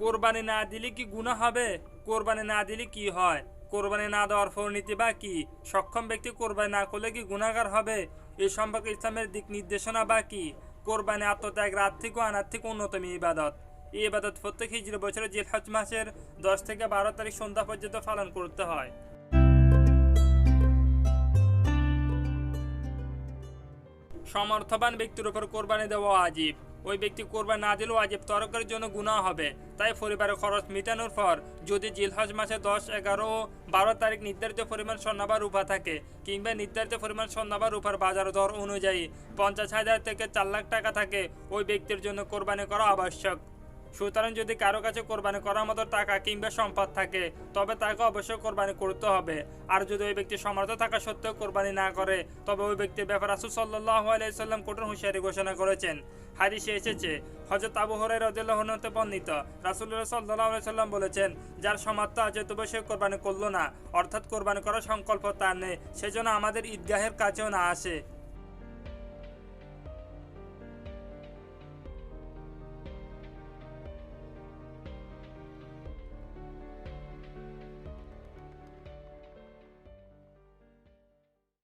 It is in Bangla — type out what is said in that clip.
কোরবানি না দিলে কি গুনাহ হবে? কোরবানি না দিলে কি হয়? কোরবানি না দেওয়ার পরিণতি বা কি? সক্ষম ব্যক্তি কোরবানি না করলে কি গুনাহগার হবে? এই সম্পর্কে ইসলামের দিক নির্দেশনা বা কি? কোরবানি আত্মত্যাগের আর্থিক ও অনার্থিক অন্যতম ইবাদত। এই ইবাদত প্রত্যেক হিজরি বছরের জিলহজ মাসের 10 থেকে 12 তারিখ সন্ধ্যা পর্যন্ত পালন করতে হয়। সমর্থবান ব্যক্তির উপর কোরবানি দেওয়া ওয়াজিব। ওই ব্যক্তি কোরবানি না দিলেও ওয়াজিব তরকের জন্য গুনাহ হবে। তাই পরিবারের খরচ মেটানোর পর যদি জিলহজ মাসে 10, 11 ও 12 তারিখ নির্ধারিত পরিমাণ স্বর্ণ বা রূপা থাকে, কিংবা নির্ধারিত পরিমাণ স্বর্ণ বা রূপার বাজার দর অনুযায়ী 50,000 থেকে 4 লাখ টাকা থাকে, ওই ব্যক্তির জন্য কোরবানি করা আবশ্যক। সুতরাং যদি কারো কাছে কোরবানি করার মতো টাকা কিংবা সম্পদ থাকে, তবে তাকে অবশ্যই কোরবানি করতে হবে। আর যদি ওই ব্যক্তি সমর্থ থাকা সত্ত্বেও কোরবানি না করে, তবে ওই ব্যক্তির ব্যাপারে রাসূল সাল্লাল্লাহু আলাইহি সাল্লাম কঠোর হুঁশিয়ারি ঘোষণা করেছেন। হাদিসে এসেছে, হযরত আবু হুরায়রা রাদিয়াল্লাহু আনহু হতে বর্ণিত, রাসূলুল্লাহ সাল্লাল্লাহু আলাইহি সাল্লাম বলেছেন, যার সামর্থ্য আছে তবে সে কোরবানি করলো না, অর্থাৎ কোরবানি করার সংকল্প তার নেই, সেজন্য আমাদের ঈদগাহের কাছেও না আসে।